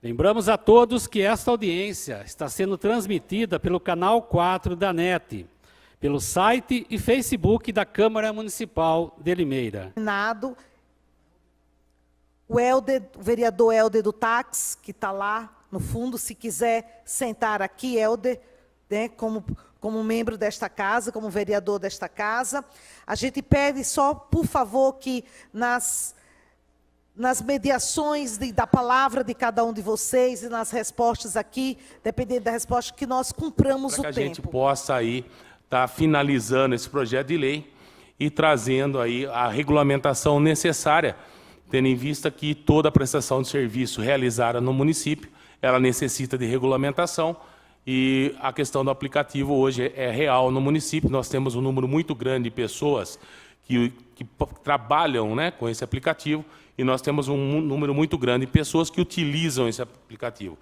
Lembramos a todos que esta audiência está sendo transmitida pelo canal 4 da NET, pelo site e Facebook da Câmara Municipal de Limeira. O vereador Helder do Táxi, que está lá no fundo, se quiser sentar aqui, Helder, né, como membro desta casa, como vereador desta casa. A gente pede só, por favor, que nas mediações da palavra de cada um de vocês e nas respostas aqui, dependendo da resposta, que nós cumpramos o tempo. Para que a gente possa aí estar finalizando esse projeto de lei e trazendo aí a regulamentação necessária, tendo em vista que toda a prestação de serviço realizada no município, ela necessita de regulamentação, e a questão do aplicativo hoje é real no município. Nós temos um número muito grande de pessoas que trabalham, né, com esse aplicativo, e nós temos um número muito grande de pessoas que utilizam esse aplicativo.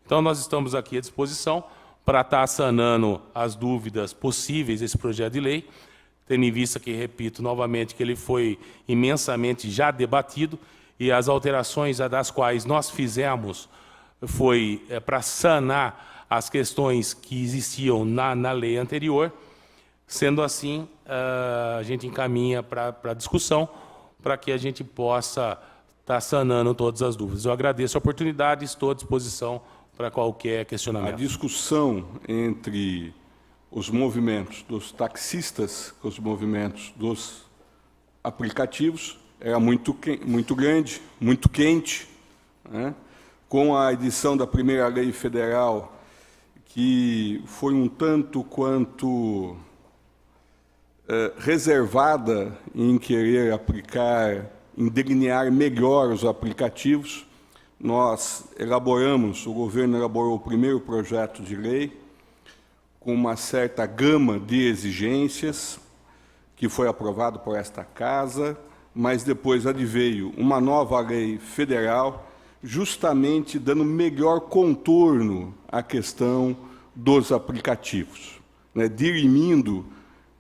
Então, nós estamos aqui à disposição para estar sanando as dúvidas possíveis desse projeto de lei, tendo em vista que, repito novamente, que ele foi imensamente já debatido, e as alterações das quais nós fizemos foi para sanar as questões que existiam na lei anterior. Sendo assim, a gente encaminha para a discussão, para que a gente possa estar sanando todas as dúvidas. Eu agradeço a oportunidade e estou à disposição para qualquer questionamento. A discussão entre os movimentos dos taxistas com os movimentos dos aplicativos era muito grande, muito quente, né? Com a edição da primeira lei federal, que foi um tanto quanto reservada em querer aplicar, em delinear melhor os aplicativos, nós elaboramos, o governo elaborou o primeiro projeto de lei, com uma certa gama de exigências, que foi aprovado por esta Casa, mas depois adveio uma nova lei federal, justamente dando melhor contorno à questão dos aplicativos, né, dirimindo,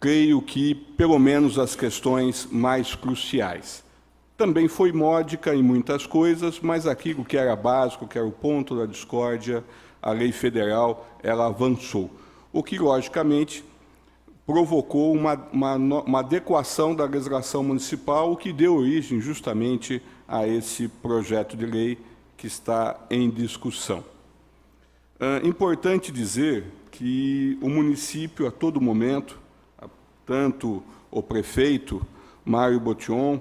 creio que, pelo menos, as questões mais cruciais. Também foi módica em muitas coisas, mas aquilo que era básico, que era o ponto da discórdia, a lei federal, ela avançou. O que, logicamente, provocou uma adequação da legislação municipal, o que deu origem justamente a esse projeto de lei que está em discussão. Importante dizer que o município, a todo momento, tanto o prefeito, Mário Botion,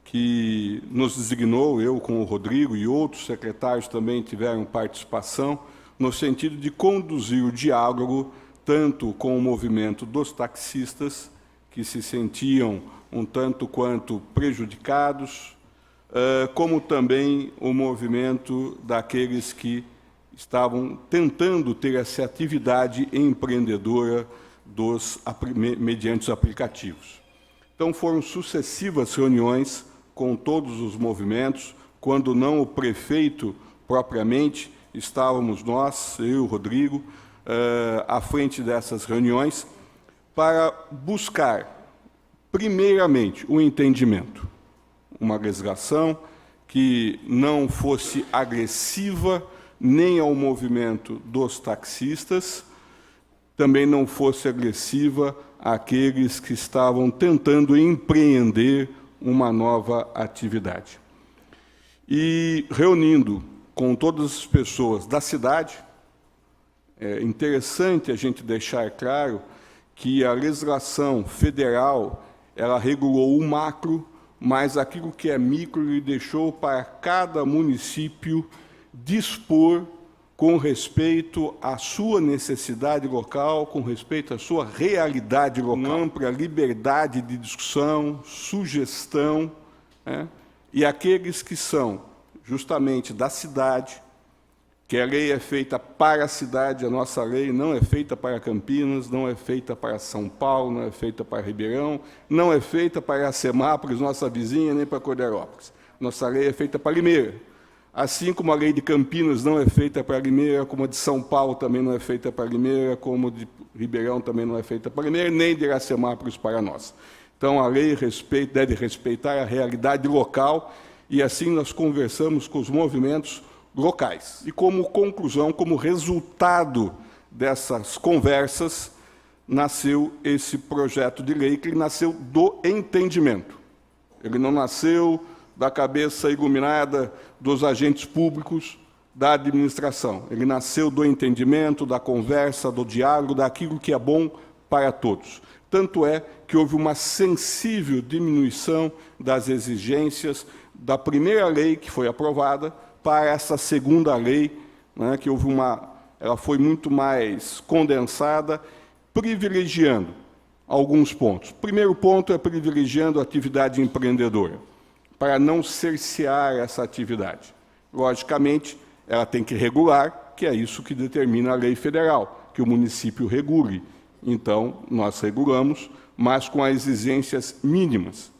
que nos designou, eu com o Rodrigo e outros secretários também tiveram participação, no sentido de conduzir o diálogo tanto com o movimento dos taxistas, que se sentiam um tanto quanto prejudicados, como também o movimento daqueles que estavam tentando ter essa atividade empreendedora mediante os aplicativos. Então, foram sucessivas reuniões com todos os movimentos, quando não o prefeito propriamente, estávamos nós, eu e o Rodrigo, à frente dessas reuniões, para buscar, primeiramente, o entendimento, uma legislação que não fosse agressiva nem ao movimento dos taxistas, também não fosse agressiva àqueles que estavam tentando empreender uma nova atividade. E reunindo com todas as pessoas da cidade, é interessante a gente deixar claro que a legislação federal, ela regulou o macro, mas aquilo que é micro ele deixou para cada município dispor com respeito à sua necessidade local, com respeito à sua realidade local, com ampla liberdade de discussão, sugestão, né? E aqueles que são justamente da cidade, que a lei é feita para a cidade, a nossa lei não é feita para Campinas, não é feita para São Paulo, não é feita para Ribeirão, não é feita para Iracemápolis, nossa vizinha, nem para Corderópolis. Nossa lei é feita para Limeira. Assim como a lei de Campinas não é feita para Limeira, como a de São Paulo também não é feita para Limeira, como a de Ribeirão também não é feita para Limeira, nem de Iracemápolis para nós. Então, a lei deve respeitar a realidade local, e assim nós conversamos com os movimentos, locais. E como conclusão, como resultado dessas conversas, nasceu esse projeto de lei, que ele nasceu do entendimento. Ele não nasceu da cabeça iluminada dos agentes públicos, da administração. Ele nasceu do entendimento, da conversa, do diálogo, daquilo que é bom para todos. Tanto é que houve uma sensível diminuição das exigências da primeira lei que foi aprovada para essa segunda lei, né, que ela foi muito mais condensada, privilegiando alguns pontos. O primeiro ponto é privilegiando a atividade empreendedora, para não cercear essa atividade. Logicamente, ela tem que regular, que é isso que determina a lei federal, que o município regule. Então, nós regulamos, mas com as exigências mínimas.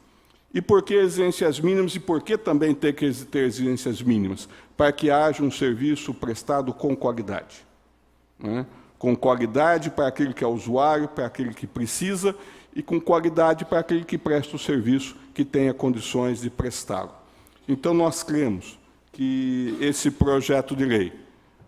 E por que exigências mínimas e por que também ter que ter exigências mínimas? Para que haja um serviço prestado com qualidade. Né? Com qualidade para aquele que é usuário, para aquele que precisa, e com qualidade para aquele que presta o serviço, que tenha condições de prestá-lo. Então, nós cremos que esse projeto de lei,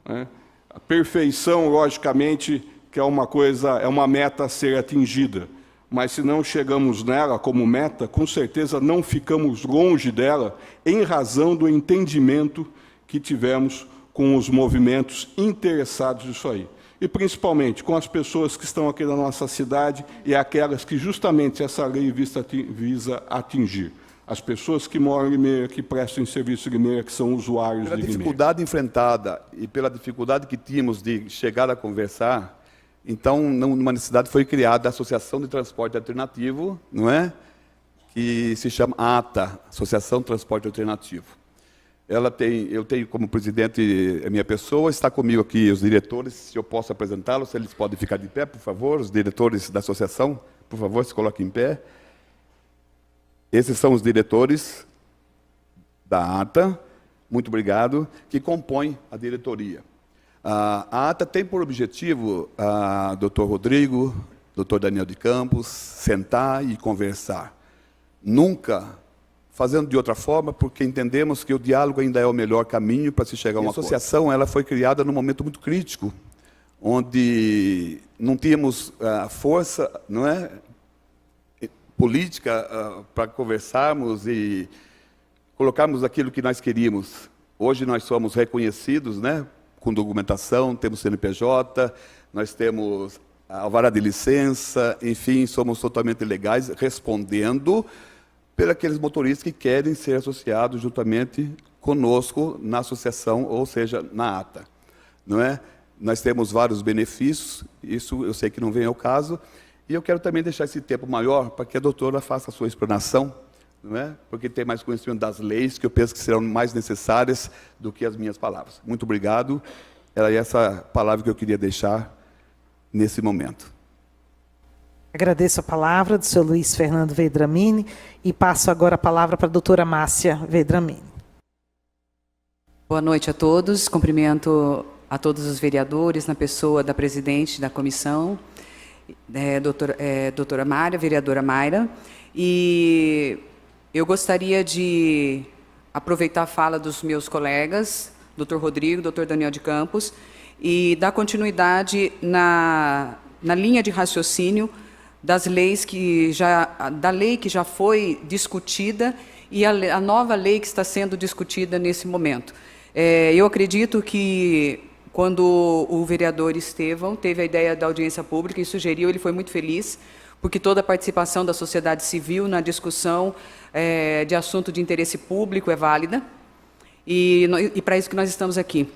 né, a perfeição, logicamente, que é uma meta a ser atingida, mas se não chegamos nela como meta, com certeza não ficamos longe dela, em razão do entendimento que tivemos com os movimentos interessados nisso aí. E, principalmente, com as pessoas que estão aqui na nossa cidade e aquelas que, justamente, essa lei visa atingir. As pessoas que moram em Limeira, que prestam serviço em Limeira, que são usuários de Limeira. Pela dificuldade enfrentada e pela dificuldade que tínhamos de chegar a conversar, então, numa necessidade, foi criada a Associação de Transporte Alternativo, não é? Que se chama ATA, Associação de Transporte Alternativo. Eu tenho como presidente a minha pessoa, está comigo aqui os diretores, se eu posso apresentá-los, se eles podem ficar de pé, por favor, os diretores da associação, por favor, se coloquem em pé. Esses são os diretores da ATA, muito obrigado, que compõem a diretoria. A ATA tem por objetivo, Dr. Rodrigo, Dr. Daniel de Campos, sentar e conversar. Nunca fazendo de outra forma, porque entendemos que o diálogo ainda é o melhor caminho para se chegar a uma acordo. A associação ela foi criada num momento muito crítico, onde não tínhamos força, não é, política para conversarmos e colocarmos aquilo que nós queríamos. Hoje nós somos reconhecidos, né, com documentação, temos CNPJ, nós temos alvará de licença, enfim, somos totalmente legais, respondendo pelos aqueles motoristas que querem ser associados juntamente conosco na associação, ou seja, na ATA. Não é? Nós temos vários benefícios, isso eu sei que não vem ao caso, e eu quero também deixar esse tempo maior para que a doutora faça a sua explanação, não é? Porque tem mais conhecimento das leis, que eu penso que serão mais necessárias do que as minhas palavras. Muito obrigado. Era essa palavra que eu queria deixar nesse momento. Agradeço a palavra do senhor Luiz Fernando Vedramini e passo agora a palavra para a doutora Márcia Vedramini. Boa noite a todos. Cumprimento a todos os vereadores, na pessoa da presidente da comissão, doutora Mayra, vereadora Mayra. E eu gostaria de aproveitar a fala dos meus colegas, doutor Rodrigo, doutor Daniel de Campos, e dar continuidade na linha de raciocínio das leis da lei que já foi discutida e a nova lei que está sendo discutida nesse momento. Eu acredito que quando o vereador Estevão teve a ideia da audiência pública e sugeriu, ele foi muito feliz, porque toda a participação da sociedade civil na discussão de assunto de interesse público é válida, e para isso que nós estamos aqui.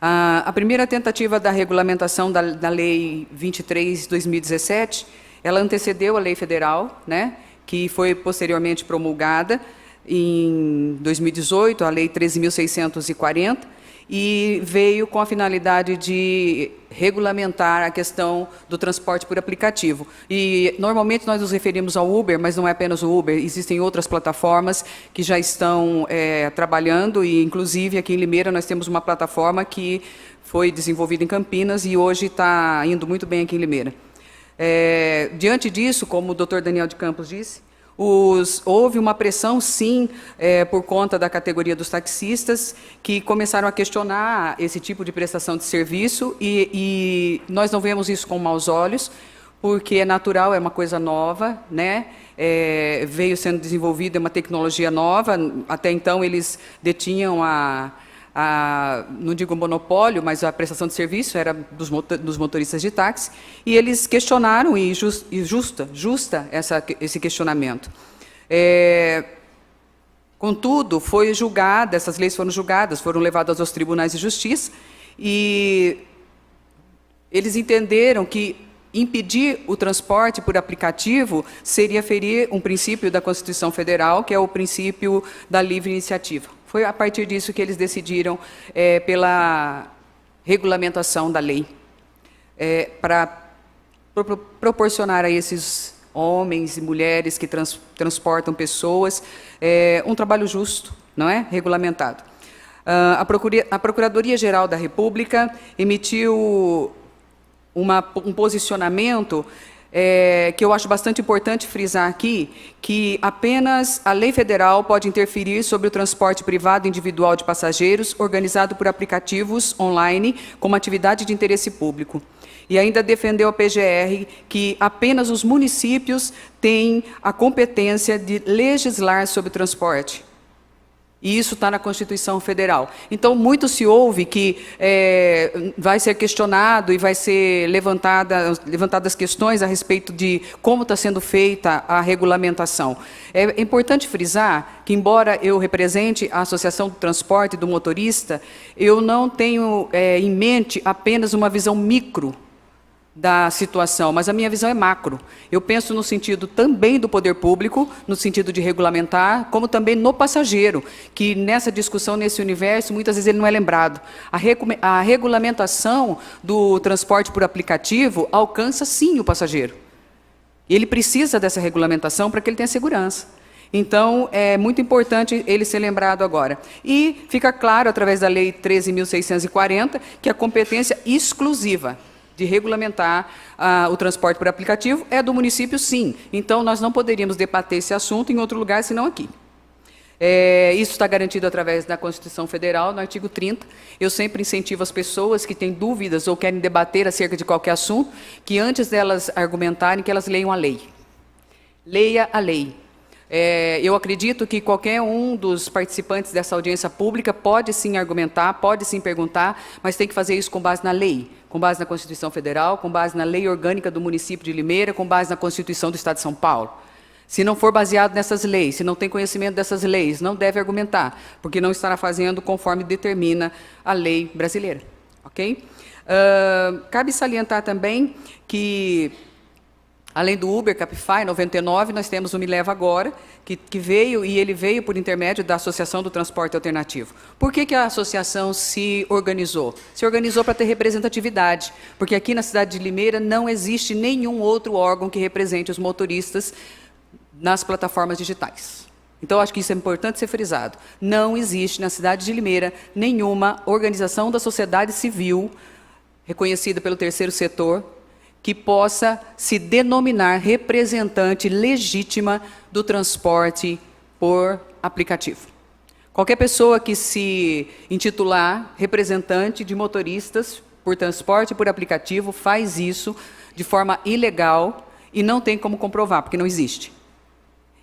A primeira tentativa da regulamentação da Lei 23/2017, ela antecedeu a Lei Federal, né, que foi posteriormente promulgada em 2018, a Lei 13.640, e veio com a finalidade de regulamentar a questão do transporte por aplicativo. E normalmente nós nos referimos ao Uber, mas não é apenas o Uber, existem outras plataformas que já estão trabalhando, e inclusive aqui em Limeira nós temos uma plataforma que foi desenvolvida em Campinas e hoje está indo muito bem aqui em Limeira. Diante disso, como o doutor Daniel de Campos disse, Houve uma pressão, sim, por conta da categoria dos taxistas, que começaram a questionar esse tipo de prestação de serviço, e nós não vemos isso com maus olhos, porque é natural, é uma coisa nova, né? Veio sendo desenvolvida uma tecnologia nova. Até então eles detinham não digo monopólio, mas a prestação de serviço era dos motoristas de táxi, e eles questionaram, e justa esse questionamento. Contudo, foi julgada, essas leis foram julgadas, foram levadas aos tribunais de justiça, e eles entenderam que impedir o transporte por aplicativo seria ferir um princípio da Constituição Federal, que é o princípio da livre iniciativa. Foi a partir disso que eles decidiram pela regulamentação da lei, para proporcionar a esses homens e mulheres que transportam pessoas um trabalho justo, não é? Regulamentado. A Procuradoria-Geral da República emitiu um posicionamento que eu acho bastante importante frisar aqui, que apenas a lei federal pode interferir sobre o transporte privado individual de passageiros organizado por aplicativos online como atividade de interesse público. E ainda defendeu a PGR que apenas os municípios têm a competência de legislar sobre o transporte. E isso está na Constituição Federal. Então, muito se ouve que vai ser questionado e vai ser levantadas questões a respeito de como está sendo feita a regulamentação. É importante frisar que, embora eu represente a Associação do Transporte do Motorista, eu não tenho em mente apenas uma visão micro da situação, mas a minha visão é macro. Eu penso no sentido também do poder público, no sentido de regulamentar, como também no passageiro, que nessa discussão, nesse universo, muitas vezes ele não é lembrado. A regulamentação do transporte por aplicativo alcança, sim, o passageiro. Ele precisa dessa regulamentação para que ele tenha segurança. Então, é muito importante ele ser lembrado agora. E fica claro, através da Lei 13.640, que a competência exclusiva de regulamentar o transporte por aplicativo é do município, sim. Então, nós não poderíamos debater esse assunto em outro lugar, senão aqui. Isso está garantido através da Constituição Federal, no artigo 30. Eu sempre incentivo as pessoas que têm dúvidas ou querem debater acerca de qualquer assunto, que antes delas argumentarem, que elas leiam a lei. Leia a lei. Eu acredito que qualquer um dos participantes dessa audiência pública pode sim argumentar, pode sim perguntar, mas tem que fazer isso com base na lei, com base na Constituição Federal, com base na lei orgânica do município de Limeira, com base na Constituição do Estado de São Paulo. Se não for baseado nessas leis, se não tem conhecimento dessas leis, não deve argumentar, porque não estará fazendo conforme determina a lei brasileira. Ok? Cabe salientar também que, além do Uber, Cabify, 99, nós temos o Me Leva Agora, que veio, e ele veio por intermédio da Associação do Transporte Alternativo. Por que a associação se organizou? Se organizou para ter representatividade, porque aqui na cidade de Limeira não existe nenhum outro órgão que represente os motoristas nas plataformas digitais. Então, acho que isso é importante ser frisado. Não existe na cidade de Limeira nenhuma organização da sociedade civil, reconhecida pelo terceiro setor, que possa se denominar representante legítima do transporte por aplicativo. Qualquer pessoa que se intitular representante de motoristas por transporte por aplicativo faz isso de forma ilegal e não tem como comprovar, porque não existe.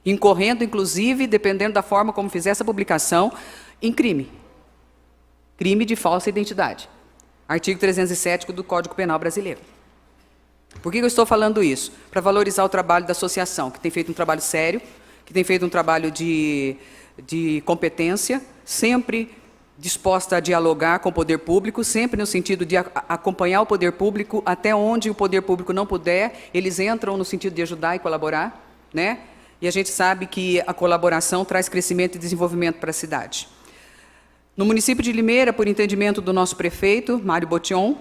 Incorrendo, inclusive, dependendo da forma como fizer essa publicação, em crime. Crime de falsa identidade. Artigo 307 do Código Penal Brasileiro. Por que eu estou falando isso? Para valorizar o trabalho da associação, que tem feito um trabalho sério, que tem feito um trabalho de competência, sempre disposta a dialogar com o poder público, sempre no sentido de acompanhar o poder público até onde o poder público não puder, eles entram no sentido de ajudar e colaborar, né? E a gente sabe que a colaboração traz crescimento e desenvolvimento para a cidade. No município de Limeira, por entendimento do nosso prefeito, Mário Botion,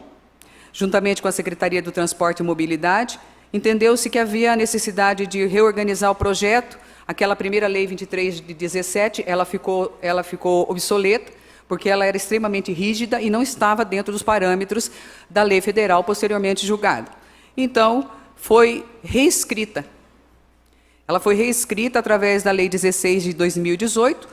juntamente com a Secretaria do Transporte e Mobilidade, entendeu-se que havia a necessidade de reorganizar o projeto. Aquela primeira lei 23 de 17, ela ficou obsoleta, porque ela era extremamente rígida e não estava dentro dos parâmetros da lei federal posteriormente julgada. Então, foi reescrita. Ela foi reescrita através da Lei 16 de 2018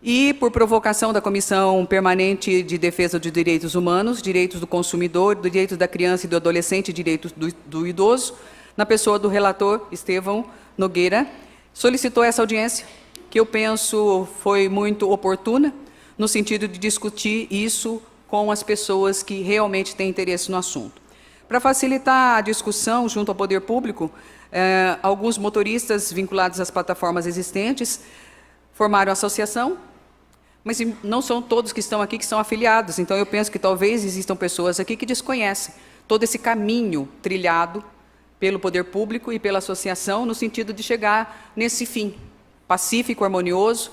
e por provocação da Comissão Permanente de Defesa dos Direitos Humanos, Direitos do Consumidor, Direitos da Criança e do Adolescente e Direitos do Idoso, na pessoa do relator Estevão Nogueira, solicitou essa audiência, que eu penso foi muito oportuna, no sentido de discutir isso com as pessoas que realmente têm interesse no assunto. Para facilitar a discussão junto ao poder público, alguns motoristas vinculados às plataformas existentes formaram associação, mas não são todos que estão aqui que são afiliados, então eu penso que talvez existam pessoas aqui que desconhecem todo esse caminho trilhado pelo poder público e pela associação, no sentido de chegar nesse fim pacífico, harmonioso,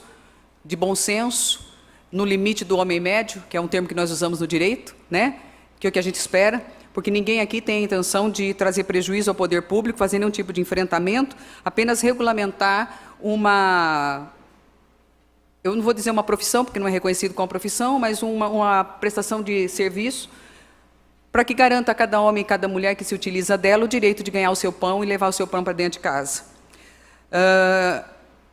de bom senso, no limite do homem médio, que é um termo que nós usamos no direito, né? Que é o que a gente espera, porque ninguém aqui tem a intenção de trazer prejuízo ao poder público, fazer nenhum tipo de enfrentamento, apenas regulamentar uma... Eu não vou dizer uma profissão, porque não é reconhecido como profissão, mas uma prestação de serviço para que garanta a cada homem e cada mulher que se utiliza dela o direito de ganhar o seu pão e levar o seu pão para dentro de casa.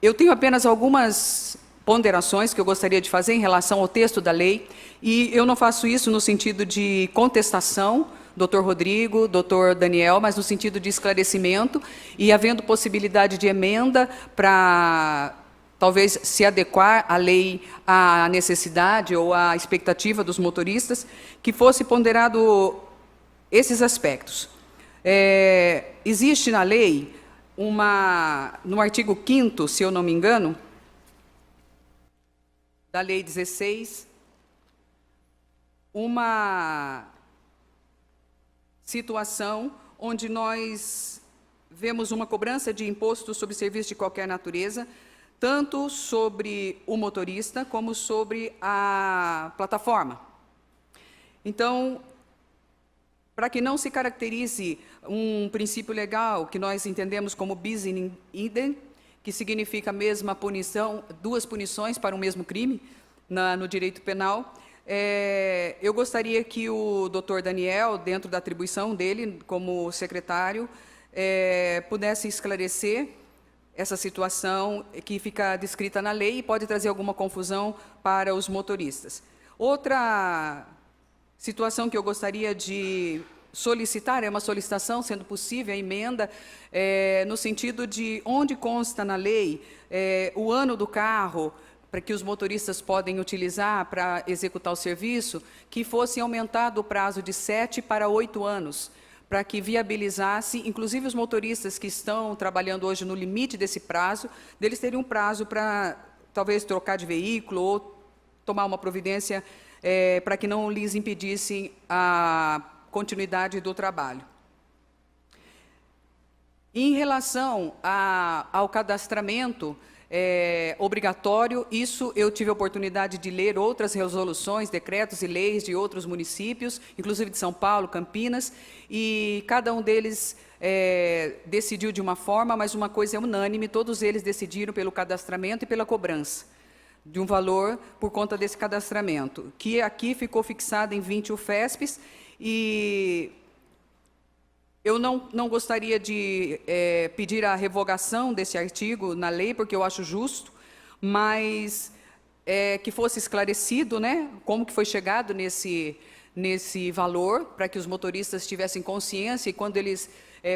Eu tenho apenas algumas ponderações que eu gostaria de fazer em relação ao texto da lei, e eu não faço isso no sentido de contestação, doutor Rodrigo, doutor Daniel, mas no sentido de esclarecimento, e havendo possibilidade de emenda para talvez se adequar à lei à necessidade ou à expectativa dos motoristas, que fosse ponderado esses aspectos. Existe na lei, no artigo 5º, se eu não me engano, da Lei 16, uma situação onde nós vemos uma cobrança de imposto sobre serviço de qualquer natureza, tanto sobre o motorista como sobre a plataforma. Então, para que não se caracterize um princípio legal que nós entendemos como bis in idem, que significa a mesma punição, duas punições para o mesmo crime no direito penal, eu gostaria que o doutor Daniel, dentro da atribuição dele como secretário, pudesse esclarecer essa situação que fica descrita na lei e pode trazer alguma confusão para os motoristas. Outra situação que eu gostaria de solicitar, é uma solicitação, sendo possível, a emenda, no sentido de onde consta na lei o ano do carro, para que os motoristas podem utilizar para executar o serviço, que fosse aumentado o prazo de 7 para 8 anos, para que viabilizasse, inclusive os motoristas que estão trabalhando hoje no limite desse prazo, deles terem um prazo para, talvez, trocar de veículo ou tomar uma providência para que não lhes impedissem a continuidade do trabalho. Em relação ao cadastramento obrigatório, isso eu tive a oportunidade de ler outras resoluções, decretos e leis de outros municípios, inclusive de São Paulo, Campinas, e cada um deles decidiu de uma forma, mas uma coisa é unânime, todos eles decidiram pelo cadastramento e pela cobrança de um valor por conta desse cadastramento, que aqui ficou fixado em 20 UFESPs, e eu não gostaria de pedir a revogação desse artigo na lei, porque eu acho justo, mas que fosse esclarecido, né, como que foi chegado nesse valor, para que os motoristas tivessem consciência e quando eles,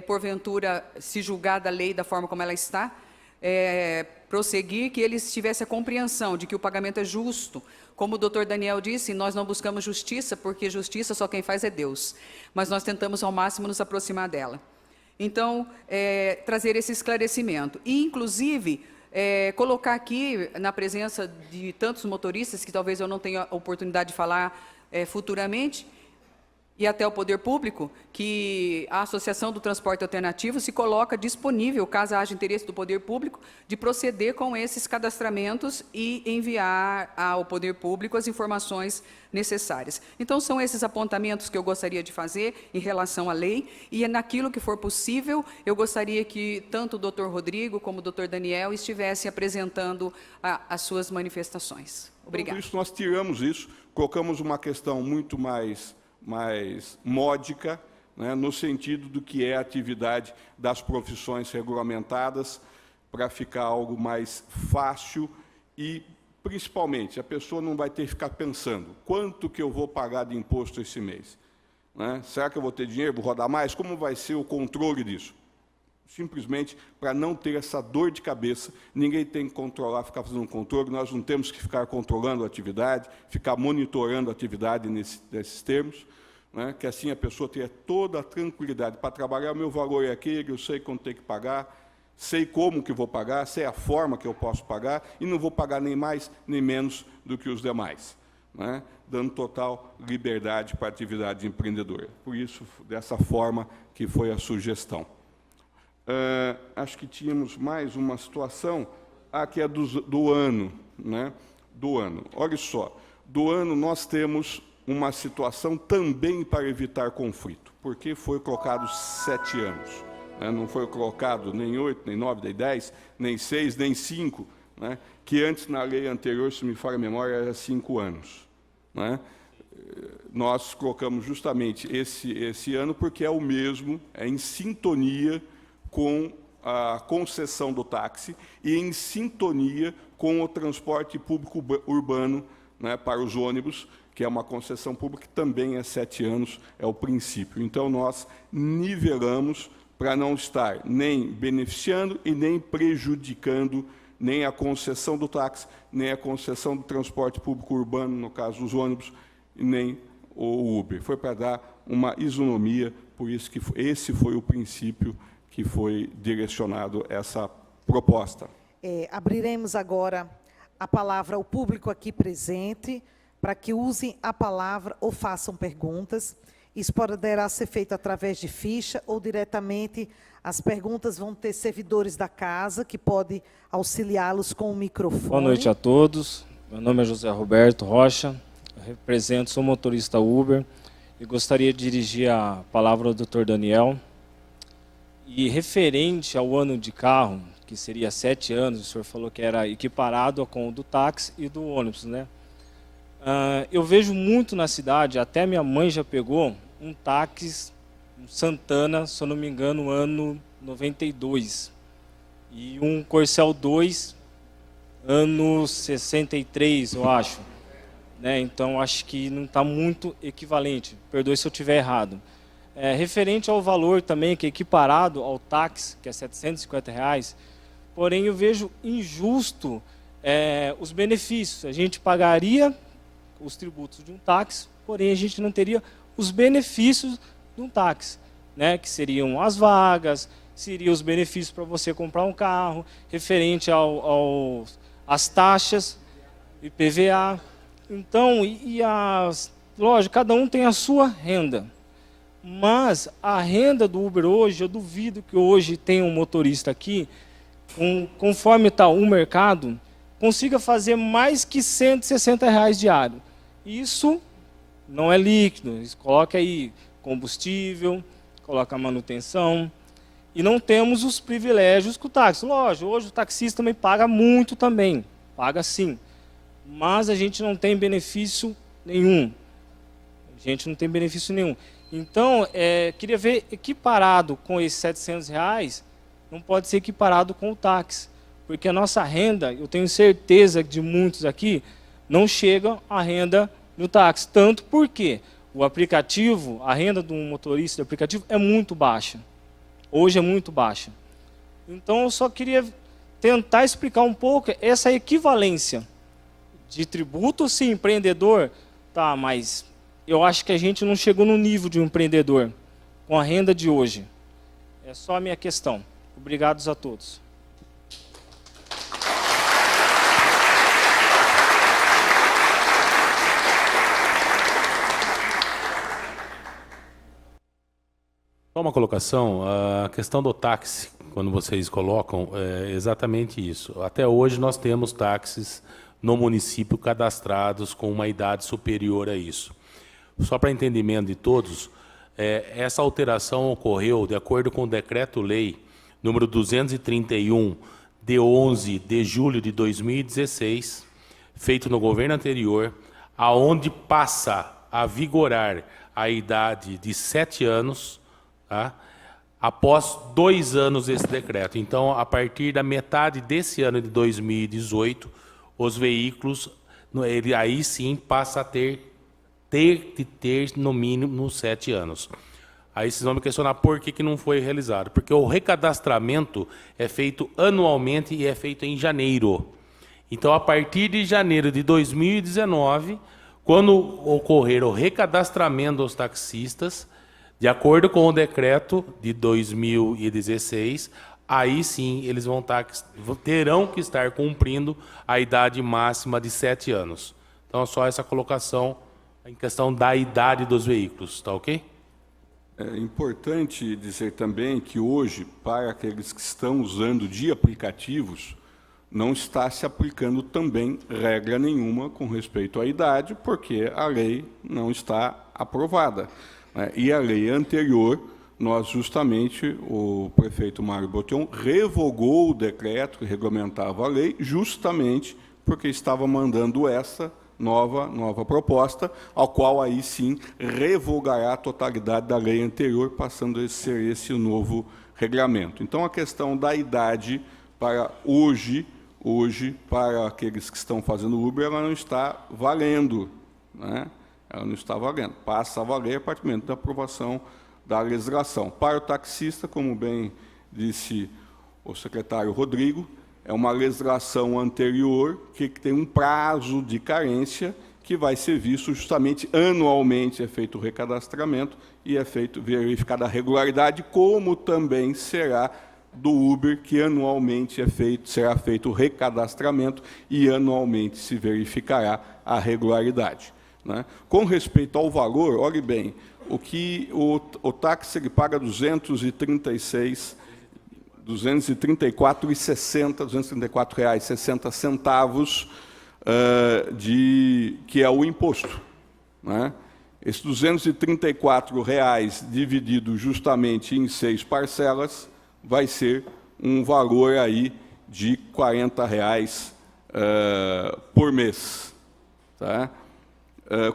porventura, se julgar da lei da forma como ela está, prosseguir, que eles tivessem a compreensão de que o pagamento é justo. Como o doutor Daniel disse, nós não buscamos justiça, porque justiça só quem faz é Deus. Mas nós tentamos ao máximo nos aproximar dela. Então, trazer esse esclarecimento. E, inclusive, colocar aqui, na presença de tantos motoristas, que talvez eu não tenha a oportunidade de falar futuramente, e até o poder público, que a Associação do Transporte Alternativo se coloca disponível, caso haja interesse do poder público, de proceder com esses cadastramentos e enviar ao poder público as informações necessárias. Então, são esses apontamentos que eu gostaria de fazer em relação à lei, e naquilo que for possível, eu gostaria que tanto o doutor Rodrigo como o doutor Daniel estivessem apresentando as suas manifestações. Obrigada. Por isso, nós tiramos isso, colocamos uma questão muito mais módica, né, no sentido do que é a atividade das profissões regulamentadas, para ficar algo mais fácil e, principalmente, a pessoa não vai ter que ficar pensando quanto que eu vou pagar de imposto esse mês. Né? Será que eu vou ter dinheiro, vou rodar mais? Como vai ser o controle disso? Simplesmente para não ter essa dor de cabeça, ninguém tem que controlar, ficar fazendo um controle, nós não temos que ficar controlando a atividade, ficar monitorando a atividade nesses termos, né? Que assim a pessoa tenha toda a tranquilidade para trabalhar, o meu valor é aquele, eu sei quanto tem que pagar, sei como que vou pagar, sei a forma que eu posso pagar, e não vou pagar nem mais nem menos do que os demais, né? Dando total liberdade para a atividade empreendedora. Por isso, dessa forma que foi a sugestão. Acho que tínhamos mais uma situação, que é do ano. Né? Do ano. Olha só, do ano nós temos uma situação também para evitar conflito, porque foi colocado 7 anos. Né? Não foi colocado nem 8, nem 9, nem 10, nem 6, nem 5, né? Que antes, na lei anterior, se me falha a memória, era 5 anos. Né? Nós colocamos justamente esse ano porque é o mesmo, é em sintonia com a concessão do táxi e em sintonia com o transporte público urbano, né, para os ônibus, que é uma concessão pública que também é 7 anos, é o princípio. Então, nós nivelamos para não estar nem beneficiando e nem prejudicando nem a concessão do táxi, nem a concessão do transporte público urbano, no caso dos ônibus, e nem o Uber. Foi para dar uma isonomia, por isso que esse foi o princípio que foi direcionado essa proposta. Abriremos agora a palavra ao público aqui presente, para que usem a palavra ou façam perguntas. Isso poderá ser feito através de ficha ou diretamente. As perguntas vão ter servidores da casa, que podem auxiliá-los com o microfone. Boa noite a todos. Meu nome é José Roberto Rocha, eu represento, sou motorista Uber, e gostaria de dirigir a palavra ao Dr. Daniel. E referente ao ano de carro, que seria 7 anos, o senhor falou que era equiparado com o do táxi e do ônibus, né? Eu vejo muito na cidade, até minha mãe já pegou um táxi, um Santana, se eu não me engano, ano 92. E um Corcel 2, ano 63, eu acho. Né? Então, acho que não está muito equivalente. Perdoe se eu estiver errado. Referente ao valor também, que é equiparado ao táxi, que é R$ 750, porém eu vejo injusto os benefícios. A gente pagaria os tributos de um táxi, porém a gente não teria os benefícios de um táxi, né? Que seriam as vagas, seriam os benefícios para você comprar um carro, referente às taxas, IPVA. Então, lógico, cada um tem a sua renda. Mas a renda do Uber hoje, eu duvido que hoje tenha um motorista aqui, conforme está o mercado, consiga fazer mais que R$ 160 diário. Isso não é líquido, coloca aí combustível, coloca manutenção, e não temos os privilégios que o táxi. Lógico, hoje o taxista também paga muito também, paga sim, mas a gente não tem benefício nenhum. Então, queria ver equiparado com esses R$ 700, não pode ser equiparado com o táxi, porque a nossa renda, eu tenho certeza de muitos aqui, não chega à renda no táxi. Tanto porque o aplicativo, a renda de um motorista do aplicativo é muito baixa. Hoje é muito baixa. Então, eu só queria tentar explicar um pouco essa equivalência de tributo, sim, empreendedor, tá, mas eu acho que a gente não chegou no nível de um empreendedor com a renda de hoje. É só a minha questão. Obrigados a todos. Só uma colocação, a questão do táxi, quando vocês colocam, é exatamente isso. Até hoje nós temos táxis no município cadastrados com uma idade superior a isso. Só para entendimento de todos, essa alteração ocorreu de acordo com o Decreto-Lei número 231, de 11 de julho de 2016, feito no governo anterior, aonde passa a vigorar a idade de 7 anos, tá? após 2 anos desse decreto. Então, a partir da metade desse ano de 2018, os veículos, ele aí sim passa a ter no mínimo 7 anos. Aí vocês vão me questionar por que não foi realizado. Porque o recadastramento é feito anualmente e é feito em janeiro. Então, a partir de janeiro de 2019, quando ocorrer o recadastramento dos taxistas, de acordo com o decreto de 2016, aí sim eles terão que estar cumprindo a idade máxima de 7 anos. Então, só essa colocação em questão da idade dos veículos, tá ok? É importante dizer também que hoje, para aqueles que estão usando de aplicativos, não está se aplicando também regra nenhuma com respeito à idade, porque a lei não está aprovada, né? E a lei anterior, nós justamente, o prefeito Mário Botion revogou o decreto que regulamentava a lei, justamente porque estava mandando essa nova proposta, ao qual aí sim revogará a totalidade da lei anterior, passando a ser esse o novo regulamento. Então, a questão da idade para hoje, para aqueles que estão fazendo Uber, ela não está valendo, né? Ela não está valendo. Passa a valer a partir do momento da aprovação da legislação. Para o taxista, como bem disse o secretário Rodrigo, é uma legislação anterior que tem um prazo de carência que vai ser visto justamente anualmente, é feito o recadastramento e é feito verificada a regularidade, como também será do Uber, que anualmente será feito o recadastramento e anualmente se verificará a regularidade, né? Com respeito ao valor, olhe bem, o que o táxi ele paga R$ 234,60 que é o imposto, né? Esses R$ 234 dividido justamente em 6 parcelas vai ser um valor aí de R$ 40 por mês, tá?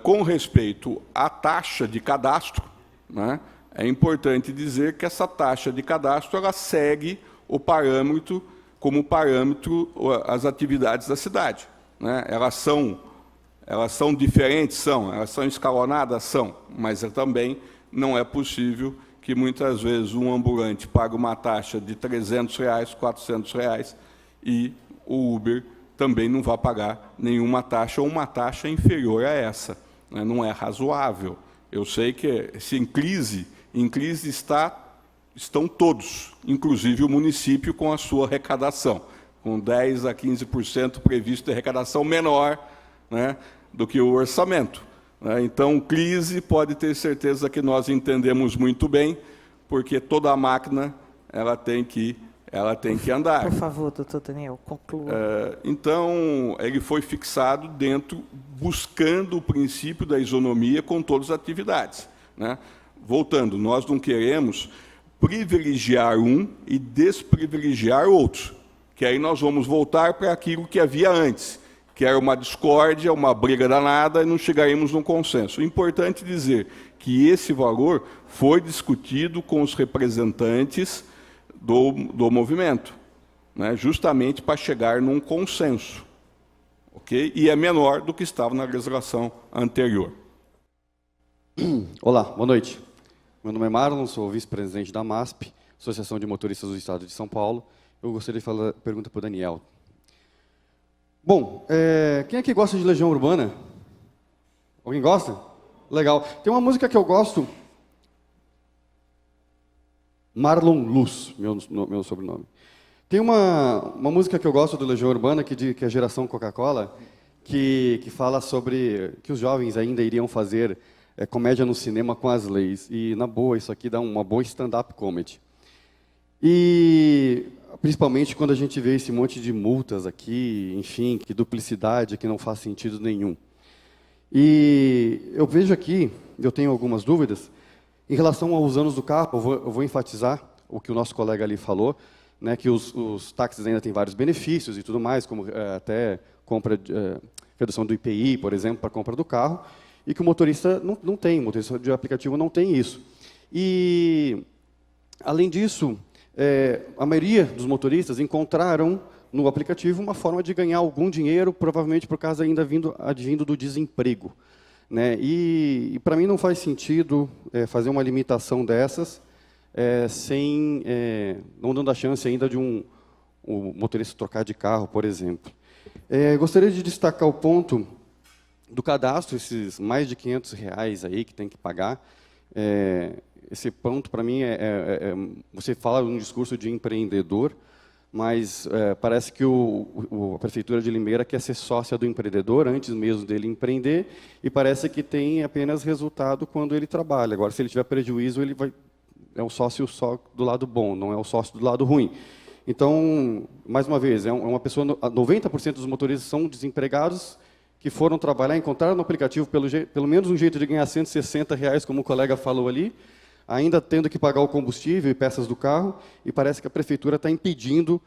Com respeito à taxa de cadastro, né, é importante dizer que essa taxa de cadastro ela segue o parâmetro, como parâmetro as atividades da cidade, né? Elas são diferentes, elas são escalonadas, mas também não é possível que muitas vezes um ambulante pague uma taxa de R$ 300, R$ 400 e o Uber também não vai pagar nenhuma taxa ou uma taxa inferior a essa, né? Não é razoável. Eu sei que se em crise estão todos, inclusive o município com a sua arrecadação, com 10 a 15% previsto de arrecadação menor, né, do que o orçamento, né? Então, crise, pode ter certeza que nós entendemos muito bem, porque toda a máquina ela tem que andar. Por favor, doutor Daniel, conclua. Então, ele foi fixado buscando o princípio da isonomia com todas as atividades, né? Voltando, nós não queremos privilegiar um e desprivilegiar outro, que aí nós vamos voltar para aquilo que havia antes, que era uma discórdia, uma briga danada, e não chegaríamos num consenso. Importante dizer que esse valor foi discutido com os representantes do movimento, né, justamente para chegar num consenso, ok? E é menor do que estava na legislação anterior. Olá, boa noite. Meu nome é Marlon, sou vice-presidente da MASP, Associação de Motoristas do Estado de São Paulo. Eu gostaria de fazer uma pergunta para o Daniel. Bom, quem aqui gosta de Legião Urbana? Alguém gosta? Legal. Tem uma música que eu gosto. Marlon Luz, meu sobrenome. Tem uma música que eu gosto do Legião Urbana, que é a Geração Coca-Cola, que fala sobre que os jovens ainda iriam fazer comédia no cinema com as leis. E, na boa, isso aqui dá uma boa stand-up comedy. E, principalmente, quando a gente vê esse monte de multas aqui, enfim, que duplicidade, que não faz sentido nenhum. E eu vejo aqui, eu tenho algumas dúvidas, em relação aos anos do carro, eu vou enfatizar o que o nosso colega ali falou, né, que os táxis ainda têm vários benefícios e tudo mais, como até redução do IPI, por exemplo, para a compra do carro, e que o motorista não tem, o motorista de aplicativo não tem isso. E Além disso, a maioria dos motoristas encontraram no aplicativo uma forma de ganhar algum dinheiro, provavelmente por causa ainda advindo do desemprego, né? E para mim não faz sentido fazer uma limitação dessas, não dando a chance ainda de o motorista trocar de carro, por exemplo. Gostaria de destacar o ponto do cadastro, esses mais de R$500 aí que tem que pagar. Esse ponto, para mim, você fala um discurso de empreendedor, mas parece que a Prefeitura de Limeira quer ser sócia do empreendedor antes mesmo dele empreender, e parece que tem apenas resultado quando ele trabalha. Agora, se ele tiver prejuízo, ele é um sócio só do lado bom, não é um sócio do lado ruim. Então, mais uma vez, é uma pessoa, 90% dos motoristas são desempregados, que foram trabalhar, encontraram no aplicativo pelo menos um jeito de ganhar R$160, como o colega falou ali, ainda tendo que pagar o combustível e peças do carro, e parece que a Prefeitura está impedindo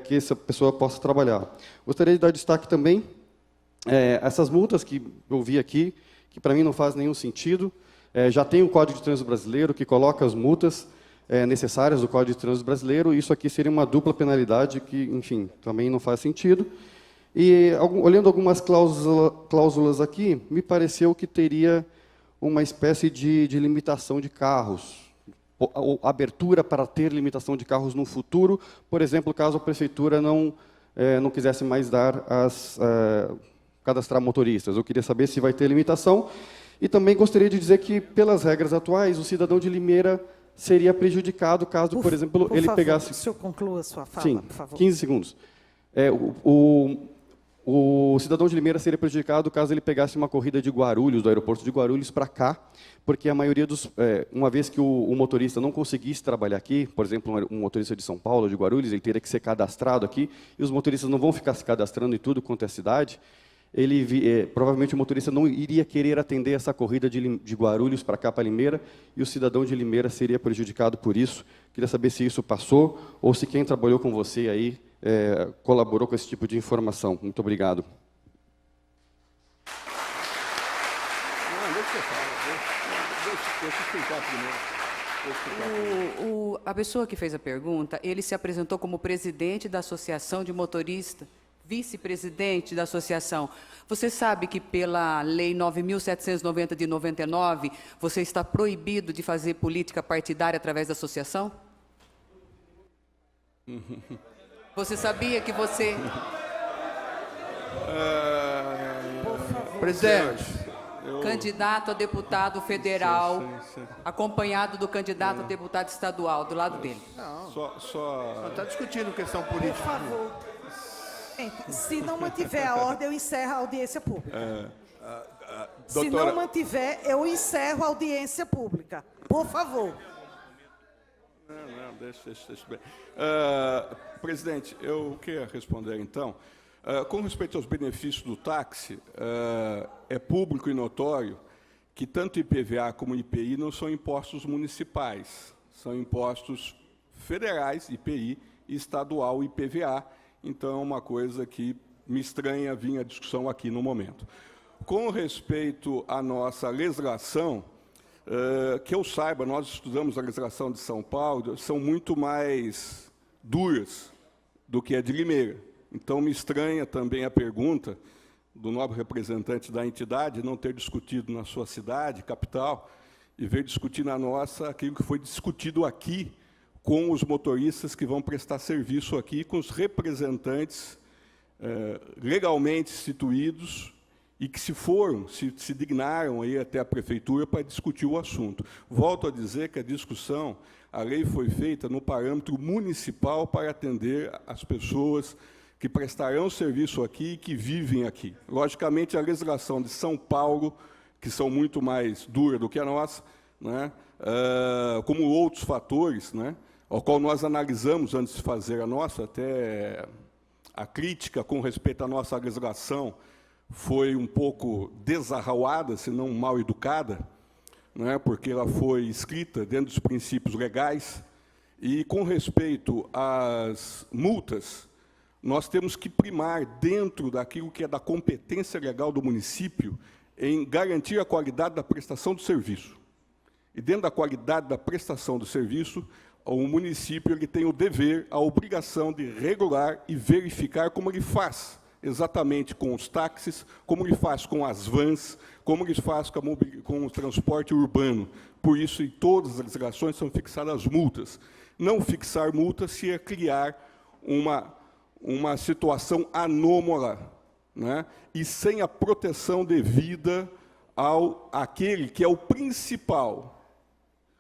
que essa pessoa possa trabalhar. Gostaria de dar destaque também essas multas que eu vi aqui, que para mim não faz nenhum sentido. Já tem o Código de Trânsito Brasileiro, que coloca as multas necessárias do Código de Trânsito Brasileiro, e isso aqui seria uma dupla penalidade que, enfim, também não faz sentido. E, olhando algumas cláusulas aqui, me pareceu que teria uma espécie de limitação de carros, ou abertura para ter limitação de carros no futuro, por exemplo, caso a Prefeitura não quisesse mais cadastrar motoristas. Eu queria saber se vai ter limitação. E também gostaria de dizer que, pelas regras atuais, o cidadão de Limeira seria prejudicado caso, por exemplo, ele pegasse... O senhor conclua a sua fala, Sim, por favor. 15 segundos. O cidadão de Limeira seria prejudicado caso ele pegasse uma corrida de Guarulhos, do aeroporto de Guarulhos para cá, porque a maioria uma vez que o motorista não conseguisse trabalhar aqui, por exemplo, um motorista de São Paulo, de Guarulhos, ele teria que ser cadastrado aqui, e os motoristas não vão ficar se cadastrando em tudo quanto é cidade, provavelmente o motorista não iria querer atender essa corrida de Guarulhos para cá, para Limeira, e o cidadão de Limeira seria prejudicado por isso. Queria saber se isso passou, ou se quem trabalhou com você aí colaborou com esse tipo de informação. Muito obrigado. A pessoa que fez a pergunta, ele se apresentou como presidente da Associação de Motoristas, vice-presidente da associação. Você sabe que pela Lei 9.790 de 99, você está proibido de fazer política partidária através da associação? Você sabia que você... Presidente. Candidato a deputado federal, acompanhado do candidato a deputado estadual, do lado dele. Não está discutindo questão política. Por favor. Se não mantiver a ordem, eu encerro a audiência pública. Se não mantiver, eu encerro a audiência pública. Por favor. Não, deixa bem. Presidente, eu queria responder, então. Com respeito aos benefícios do táxi, é público e notório que tanto IPVA como IPI não são impostos municipais, são impostos federais, IPI, e estadual, IPVA. Então, é uma coisa que me estranha vir a discussão aqui no momento. Com respeito à nossa legislação, que eu saiba, nós estudamos a legislação de São Paulo, são muito mais duras do que a de Limeira. Então, me estranha também a pergunta do nobre representante da entidade não ter discutido na sua cidade, capital, e veio discutir na nossa aquilo que foi discutido aqui com os motoristas que vão prestar serviço aqui, com os representantes legalmente instituídos e que se dignaram aí até a Prefeitura para discutir o assunto. Volto a dizer que a lei foi feita no parâmetro municipal para atender as pessoas que prestarão serviço aqui e que vivem aqui. Logicamente, a legislação de São Paulo, que são muito mais duras do que a nossa, né, como outros fatores, né, ao qual nós analisamos antes de fazer a nossa, até a crítica com respeito à nossa legislação foi um pouco desarrauada, se não mal educada, né, porque ela foi escrita dentro dos princípios legais, e com respeito às multas, nós temos que primar dentro daquilo que é da competência legal do município em garantir a qualidade da prestação do serviço. E dentro da qualidade da prestação do serviço, o município ele tem o dever, a obrigação de regular e verificar como ele faz exatamente com os táxis, como ele faz com as vans, como ele faz com o transporte urbano. Por isso, em todas as legislações são fixadas multas. Não fixar multas se é criar uma situação anômala, né? E sem a proteção devida àquele que é o principal.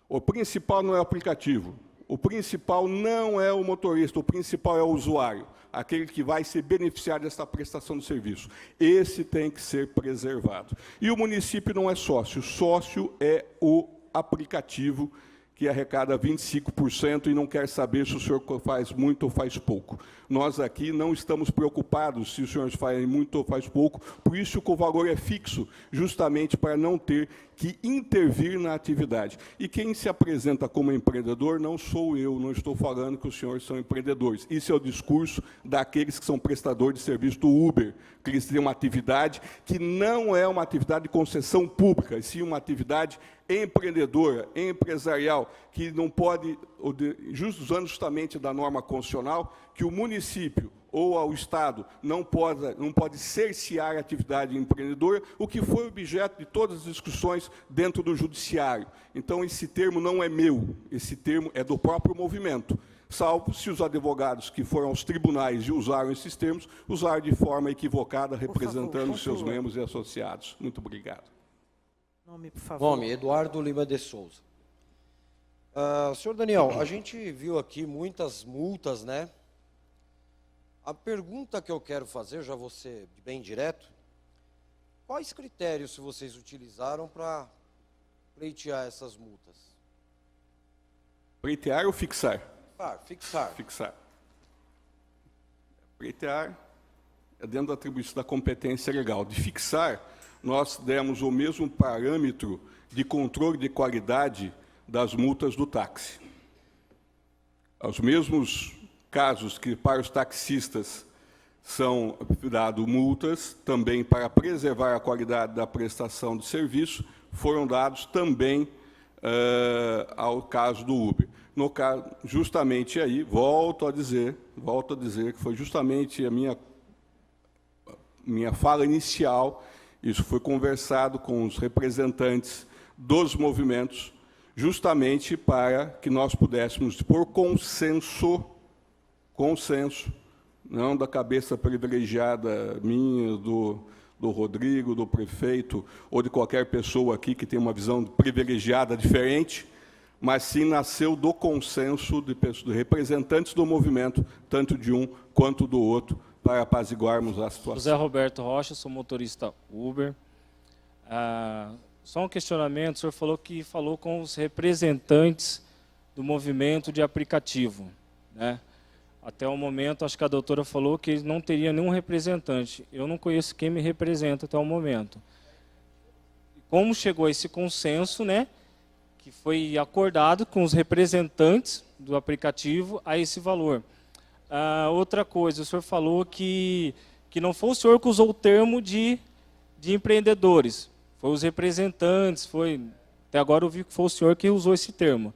O principal não é o aplicativo. O principal não é o motorista, o principal é o usuário, aquele que vai se beneficiar desta prestação de serviço. Esse tem que ser preservado. E o município não é sócio. Sócio é o aplicativo que arrecada 25% e não quer saber se o senhor faz muito ou faz pouco. Nós aqui não estamos preocupados se o senhor faz muito ou faz pouco, por isso que o valor é fixo, justamente para não ter que intervir na atividade. E quem se apresenta como empreendedor não sou eu, não estou falando que os senhores são empreendedores. Isso é o discurso daqueles que são prestadores de serviço do Uber, que eles têm uma atividade que não é uma atividade de concessão pública, e sim uma atividade empreendedora, empresarial, que não pode, usando justamente da norma constitucional, que o município ou ao Estado não pode cercear a atividade empreendedora, o que foi objeto de todas as discussões dentro do judiciário. Então, esse termo não é meu, esse termo é do próprio movimento, salvo se os advogados que foram aos tribunais e usaram esses termos, usaram de forma equivocada, representando os seus membros e associados. Muito obrigado. Nome, por favor. Nome, Eduardo Lima de Souza. Senhor Daniel, a gente viu aqui muitas multas, né? A pergunta que eu quero fazer, já vou ser bem direto, quais critérios vocês utilizaram para pleitear essas multas? Pleitear ou fixar? Fixar. Fixar. Pleitear é dentro da atribuição da competência legal. De fixar, nós demos o mesmo parâmetro de controle de qualidade das multas do táxi. Os mesmos casos que para os taxistas são dadas multas, também para preservar a qualidade da prestação de serviço, foram dados também ao caso do Uber. No caso, justamente aí, volto a dizer que foi justamente a minha fala inicial, isso foi conversado com os representantes dos movimentos, justamente para que nós pudéssemos, por consenso, não da cabeça privilegiada minha, do Rodrigo, do prefeito, ou de qualquer pessoa aqui que tem uma visão privilegiada diferente, mas sim nasceu do consenso de representantes do movimento, tanto de um quanto do outro, para apaziguarmos a situação. José Roberto Rocha, sou motorista Uber. Só um questionamento, o senhor falou com os representantes do movimento de aplicativo, né? Até o momento, acho que a doutora falou que não teria nenhum representante. Eu não conheço quem me representa até o momento. Como chegou a esse consenso, né, que foi acordado com os representantes do aplicativo a esse valor. Outra coisa, o senhor falou que não foi o senhor que usou o termo de empreendedores, foi os representantes, até agora eu vi que foi o senhor que usou esse termo.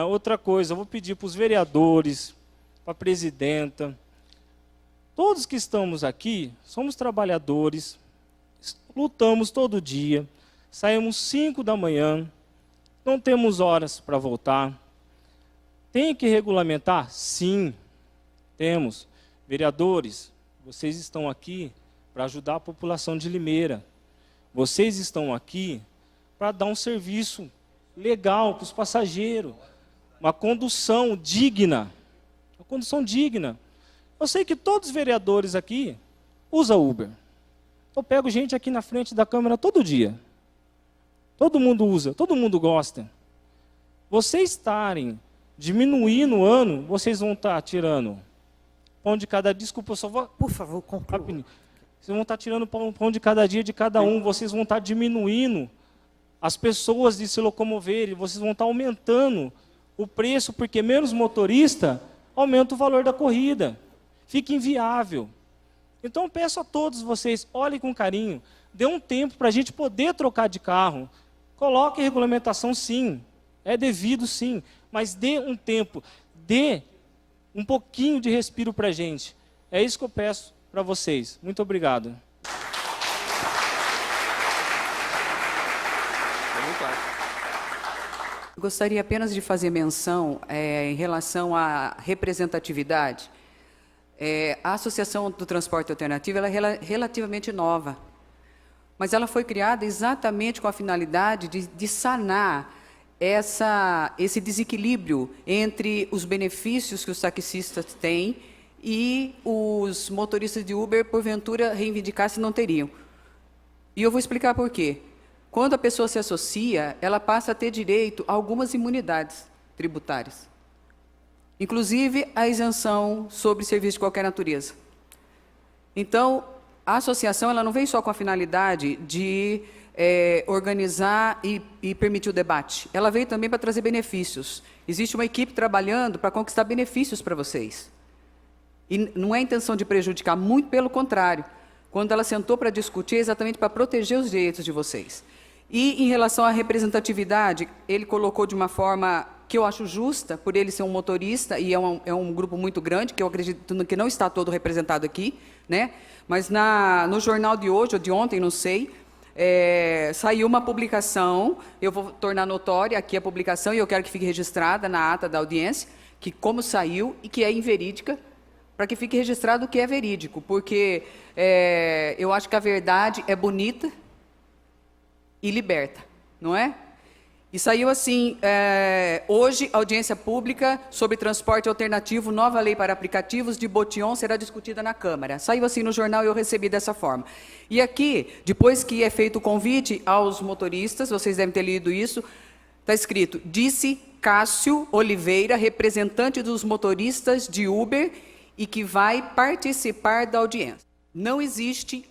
Outra coisa, eu vou pedir para os vereadores, para a presidenta, todos que estamos aqui, somos trabalhadores, lutamos todo dia, saímos 5 da manhã, não temos horas para voltar. Tem que regulamentar? Sim, temos. Vereadores, vocês estão aqui para ajudar a população de Limeira. Vocês estão aqui para dar um serviço legal para os passageiros, uma condução digna. Uma condução digna. Eu sei que todos os vereadores aqui usam Uber. Eu pego gente aqui na frente da Câmara todo dia. Todo mundo usa, todo mundo gosta. Vocês estarem diminuindo o ano, vocês vão estar tirando pão de cada dia. Desculpa, eu só vou... Por favor, conclua. Vocês vão estar tirando pão de cada dia de cada um. Vocês vão estar diminuindo as pessoas de se locomoverem. Vocês vão estar aumentando o preço, porque menos motorista aumenta o valor da corrida. Fica inviável. Então, peço a todos vocês, olhem com carinho, dê um tempo para a gente poder trocar de carro. Coloque regulamentação, sim. É devido, sim. mas dê um tempo, dê um pouquinho de respiro para a gente. É isso que eu peço para vocês. Muito obrigado. Gostaria apenas de fazer menção em relação à representatividade. A Associação do Transporte Alternativo ela é relativamente nova, mas ela foi criada exatamente com a finalidade de sanar esse desequilíbrio entre os benefícios que os taxistas têm e os motoristas de Uber, porventura, reivindicassem não teriam. E eu vou explicar por quê. Quando a pessoa se associa, ela passa a ter direito a algumas imunidades tributárias, inclusive a isenção sobre serviço de qualquer natureza. Então, a associação ela não vem só com a finalidade de organizar e permitir o debate. Ela veio também para trazer benefícios. Existe uma equipe trabalhando para conquistar benefícios para vocês. E não é intenção de prejudicar, muito pelo contrário. Quando ela sentou para discutir, é exatamente para proteger os direitos de vocês. E, em relação à representatividade, ele colocou de uma forma que eu acho justa, por ele ser um motorista, e é um grupo muito grande, que eu acredito que não está todo representado aqui, né? Mas no jornal de hoje, ou de ontem, não sei, saiu uma publicação, eu vou tornar notória aqui a publicação, e eu quero que fique registrada na ata da audiência, que como saiu e que é inverídica, para que fique registrado o que é verídico, porque eu acho que a verdade é bonita e liberta, não é? E saiu assim, hoje, audiência pública sobre transporte alternativo, nova lei para aplicativos de Botion será discutida na Câmara. Saiu assim no jornal e eu recebi dessa forma. E aqui, depois que é feito o convite aos motoristas, vocês devem ter lido isso, está escrito, disse Cássio Oliveira, representante dos motoristas de Uber, e que vai participar da audiência. Não existe,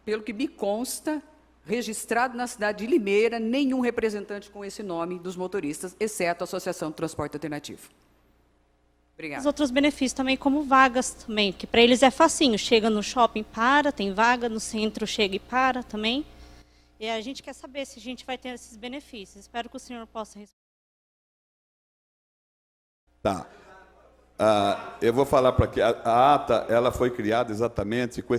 pelo que me consta, registrado na cidade de Limeira, nenhum representante com esse nome dos motoristas, exceto a Associação do Transporte Alternativo. Obrigada. Os outros benefícios também, como vagas também, que para eles é facinho, chega no shopping, para, tem vaga, no centro chega e para também. E a gente quer saber se a gente vai ter esses benefícios. Espero que o senhor possa responder. Tá. Eu vou falar para que a ata ela foi criada exatamente com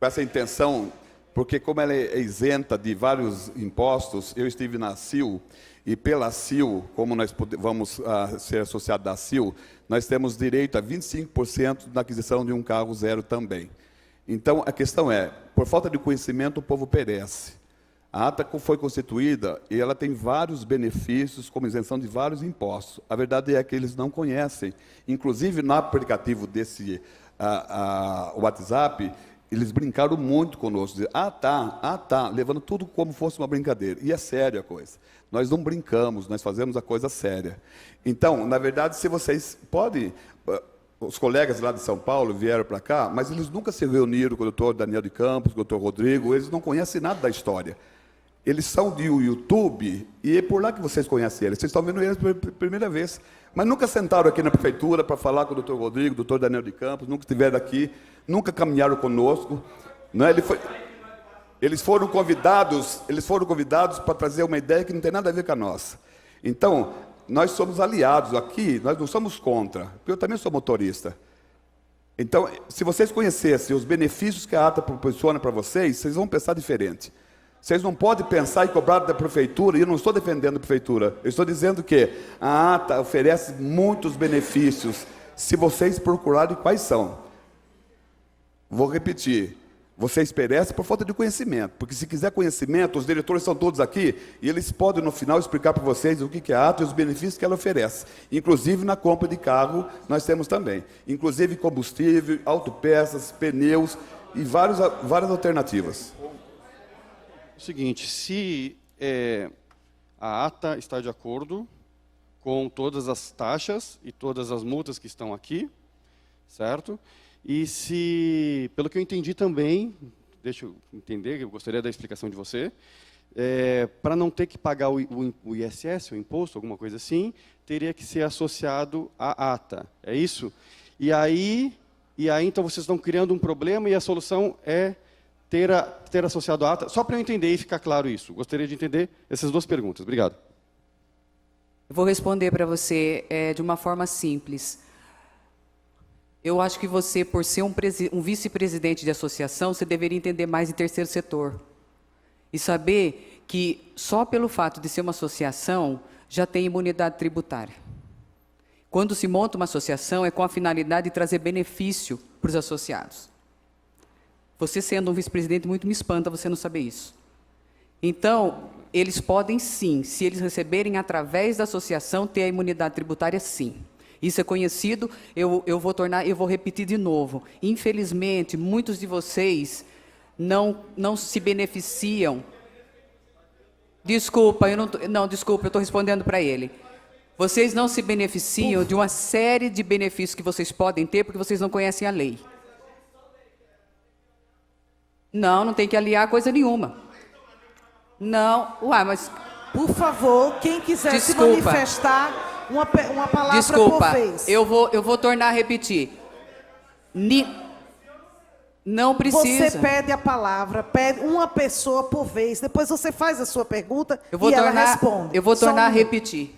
essa intenção, porque como ela é isenta de vários impostos, eu estive na CIL, e pela CIL, como nós vamos ser associados da CIL, nós temos direito a 25% na aquisição de um carro zero também. Então, a questão é, por falta de conhecimento, o povo perece. A ata foi constituída e ela tem vários benefícios, como isenção de vários impostos. A verdade é que eles não conhecem. Inclusive, no aplicativo desse WhatsApp, eles brincaram muito conosco, dizer, tá, levando tudo como fosse uma brincadeira. E é séria a coisa. Nós não brincamos, nós fazemos a coisa séria. Então, na verdade, se vocês podem... Os colegas lá de São Paulo vieram para cá, mas eles nunca se reuniram com o doutor Daniel de Campos, com o doutor Rodrigo, eles não conhecem nada da história. Eles são de YouTube, e é por lá que vocês conhecem eles. Vocês estão vendo eles pela primeira vez. Mas nunca sentaram aqui na prefeitura para falar com o doutor Rodrigo, o doutor Daniel de Campos, nunca estiveram aqui, nunca caminharam conosco. Não é? Eles foram convidados para trazer uma ideia que não tem nada a ver com a nossa. Então, nós somos aliados aqui, nós não somos contra, porque eu também sou motorista. Então, se vocês conhecessem os benefícios que a ata proporciona para vocês, vocês vão pensar diferente. Vocês não podem pensar e cobrar da prefeitura, e eu não estou defendendo a prefeitura, eu estou dizendo que a ata oferece muitos benefícios, se vocês procurarem quais são. Vou repetir, vocês perecem por falta de conhecimento, porque se quiser conhecimento, os diretores são todos aqui, e eles podem no final explicar para vocês o que é a ata e os benefícios que ela oferece. Inclusive na compra de carro, nós temos também. Inclusive combustível, autopeças, pneus e várias alternativas. O seguinte, se a ata está de acordo com todas as taxas e todas as multas que estão aqui, certo? E se, pelo que eu entendi também, deixa eu entender, eu gostaria da explicação de você, para não ter que pagar o ISS, o imposto, alguma coisa assim, teria que ser associado à ata, é isso? E aí então vocês estão criando um problema e a solução é ter associado a ata, só para eu entender e ficar claro isso. Gostaria de entender essas duas perguntas. Obrigado. Eu vou responder para você de uma forma simples. Eu acho que você, por ser um vice-presidente de associação, você deveria entender mais de terceiro setor. E saber que só pelo fato de ser uma associação, já tem imunidade tributária. Quando se monta uma associação, é com a finalidade de trazer benefício para os associados. Você sendo um vice-presidente, muito me espanta você não saber isso. Então, eles podem sim, se eles receberem através da associação, ter a imunidade tributária sim. Isso é conhecido, eu vou repetir de novo. Infelizmente, muitos de vocês não se beneficiam. Desculpa, desculpa, eu estou respondendo para ele. Vocês não se beneficiam de uma série de benefícios que vocês podem ter porque vocês não conhecem a lei. Não tem que aliar coisa nenhuma. Não, mas... Por favor, quem quiser se manifestar, uma palavra por vez. Eu vou tornar a repetir. Não precisa. Você pede a palavra, pede uma pessoa por vez. Depois você faz a sua pergunta e ela responde. Eu vou tornar a repetir.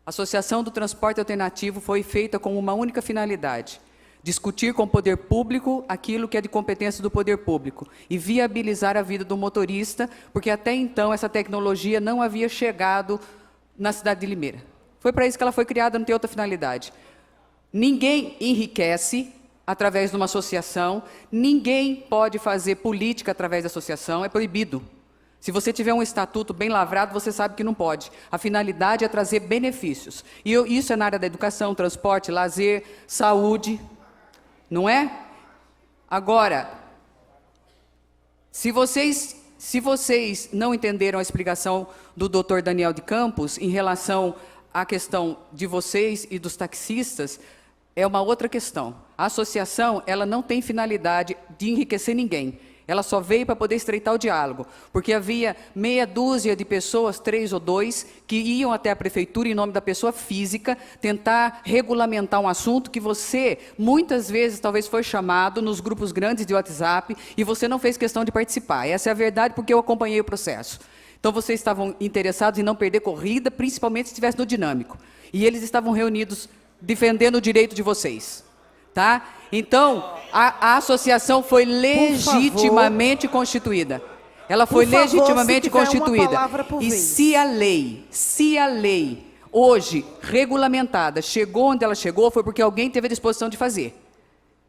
A Associação do Transporte Alternativo foi feita com uma única finalidade: discutir com o poder público aquilo que é de competência do poder público e viabilizar a vida do motorista, porque até então essa tecnologia não havia chegado na cidade de Limeira. Foi para isso que ela foi criada, não tem outra finalidade. Ninguém enriquece através de uma associação, ninguém pode fazer política através da associação, é proibido. Se você tiver um estatuto bem lavrado, você sabe que não pode. A finalidade é trazer benefícios. E isso é na área da educação, transporte, lazer, saúde, não é? Agora, se vocês não entenderam a explicação do Dr. Daniel de Campos em relação à questão de vocês e dos taxistas, é uma outra questão. A associação, ela não tem finalidade de enriquecer ninguém. Ela só veio para poder estreitar o diálogo, porque havia meia dúzia de pessoas, 3 ou 2, que iam até a prefeitura em nome da pessoa física, tentar regulamentar um assunto que você, muitas vezes, talvez foi chamado nos grupos grandes de WhatsApp e você não fez questão de participar. Essa é a verdade, porque eu acompanhei o processo. Então, vocês estavam interessados em não perder corrida, principalmente se estivesse no dinâmico. E eles estavam reunidos defendendo o direito de vocês. Tá? Então, a associação foi legitimamente constituída. Ela foi legitimamente constituída. E se a lei, hoje, regulamentada, chegou onde ela chegou, foi porque alguém teve a disposição de fazer.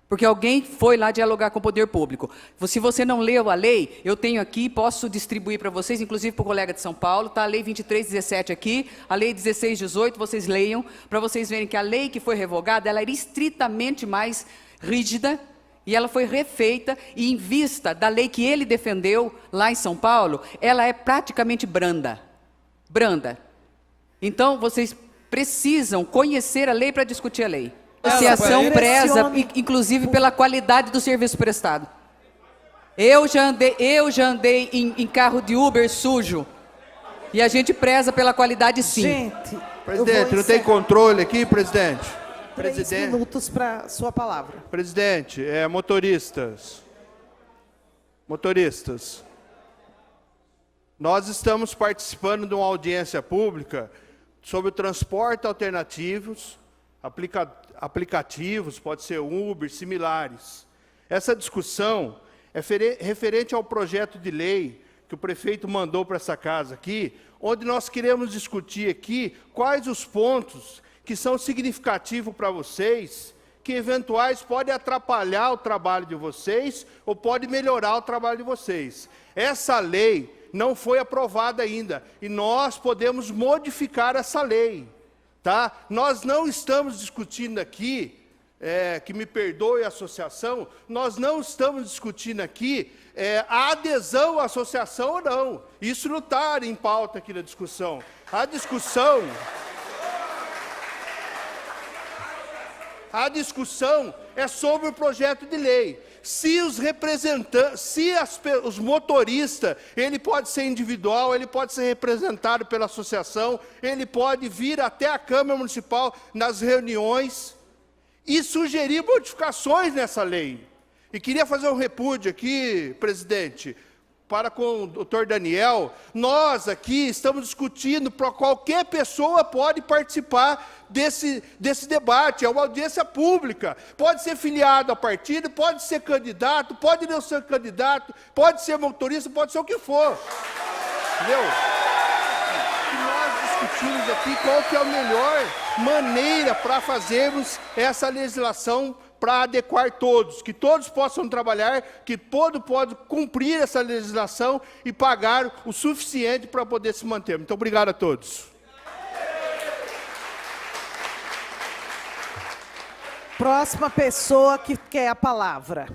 Porque alguém foi lá dialogar com o poder público. Se você não leu a lei, eu tenho aqui, posso distribuir para vocês, inclusive para o colega de São Paulo, está a lei 2317 aqui, a lei 1618, vocês leiam, para vocês verem que a lei que foi revogada, ela era estritamente mais rígida, e ela foi refeita, e em vista da lei que ele defendeu lá em São Paulo, ela é praticamente branda. Então, vocês precisam conhecer a lei para discutir a lei. A associação preza, inclusive, pela qualidade do serviço prestado. Eu já andei em carro de Uber sujo. E a gente preza pela qualidade, sim. Gente, presidente, não tem controle aqui, presidente? 3 minutos para sua palavra. Presidente, motoristas. Nós estamos participando de uma audiência pública sobre o transporte alternativos, aplicativos, pode ser Uber, similares. Essa discussão é referente ao projeto de lei que o prefeito mandou para essa casa aqui, onde nós queremos discutir aqui quais os pontos que são significativos para vocês, que eventuais podem atrapalhar o trabalho de vocês ou pode melhorar o trabalho de vocês. Essa lei não foi aprovada ainda e nós podemos modificar essa lei. Tá? Nós não estamos discutindo aqui, que me perdoe a associação, nós não estamos discutindo aqui a adesão à associação ou não. Isso não está em pauta aqui na discussão. A discussão é sobre o projeto de lei. Se os representantes, os motoristas, ele pode ser individual, ele pode ser representado pela associação, ele pode vir até a Câmara Municipal nas reuniões e sugerir modificações nessa lei. E queria fazer um repúdio aqui, presidente, para com o doutor Daniel, nós aqui estamos discutindo para qualquer pessoa pode participar desse debate, é uma audiência pública, pode ser filiado a partido, pode ser candidato, pode não ser candidato, pode ser motorista, pode ser o que for, entendeu? E nós discutimos aqui qual que é a melhor maneira para fazermos essa legislação para adequar todos, que todos possam trabalhar, que todos possam cumprir essa legislação e pagar o suficiente para poder se manter. Muito obrigado a todos. Próxima pessoa que quer a palavra.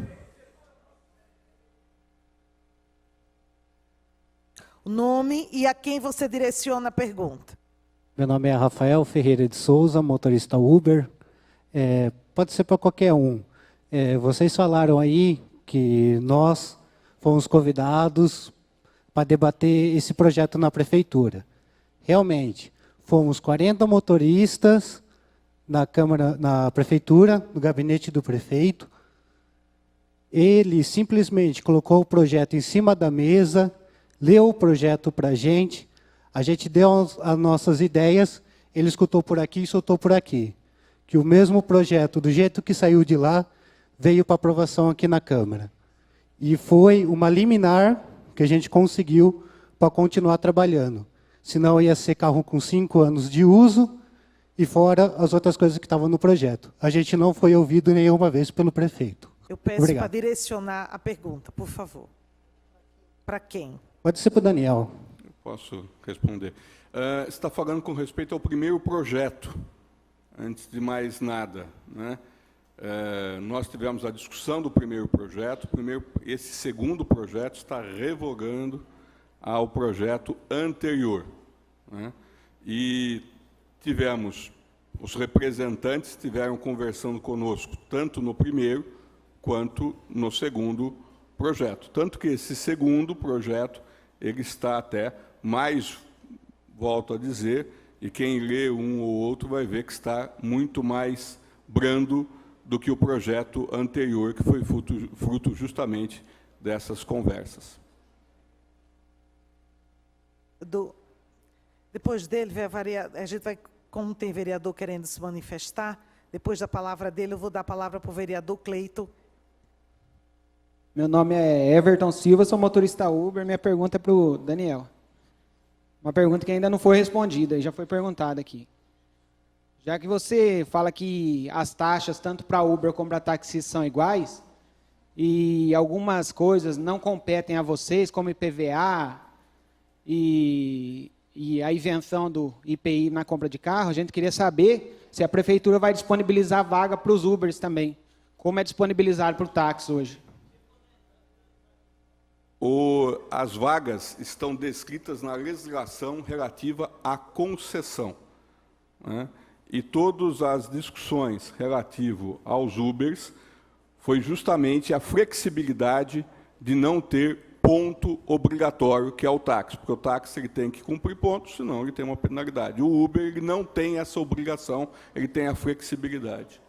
O nome e a quem você direciona a pergunta. Meu nome é Rafael Ferreira de Souza, motorista Uber. Pode ser para qualquer um. Vocês falaram aí que nós fomos convidados para debater esse projeto na prefeitura. Realmente, fomos 40 motoristas na prefeitura, no gabinete do prefeito. Ele simplesmente colocou o projeto em cima da mesa, leu o projeto para a gente deu as nossas ideias, ele escutou por aqui e soltou por aqui. Que o mesmo projeto, do jeito que saiu de lá, veio para aprovação aqui na Câmara. E foi uma liminar que a gente conseguiu para continuar trabalhando. Senão ia ser carro com 5 anos de uso e fora as outras coisas que estavam no projeto. A gente não foi ouvido nenhuma vez pelo prefeito. Eu peço Obrigado. para direcionar a pergunta, por favor. Para quem? Pode ser para o Daniel. Eu posso responder. Você está falando com respeito ao primeiro projeto. Antes de mais nada, né? Nós tivemos a discussão do primeiro projeto. Esse segundo projeto está revogando ao projeto anterior, né? E tivemos, os representantes estiveram conversando conosco, tanto no primeiro quanto no segundo projeto. Tanto que esse segundo projeto, ele está até mais, volto a dizer, e quem lê um ou outro vai ver que está muito mais brando do que o projeto anterior, que foi fruto justamente dessas conversas. Depois dele, a gente vai, como tem vereador querendo se manifestar, depois da palavra dele, eu vou dar a palavra para o vereador Cleito. Meu nome é Everton Silva, sou motorista Uber. Minha pergunta é para o Daniel. Uma pergunta que ainda não foi respondida, já foi perguntada aqui. Já que você fala que as taxas, tanto para Uber como para taxistas, são iguais, e algumas coisas não competem a vocês, como IPVA e a isenção do IPI na compra de carro, a gente queria saber se a prefeitura vai disponibilizar vaga para os Ubers também, como é disponibilizado para o táxi hoje. As vagas estão descritas na legislação relativa à concessão, né? E todas as discussões relativo aos Ubers foi justamente a flexibilidade de não ter ponto obrigatório, que é o táxi, porque o táxi ele tem que cumprir pontos, senão ele tem uma penalidade. O Uber ele não tem essa obrigação, ele tem a flexibilidade.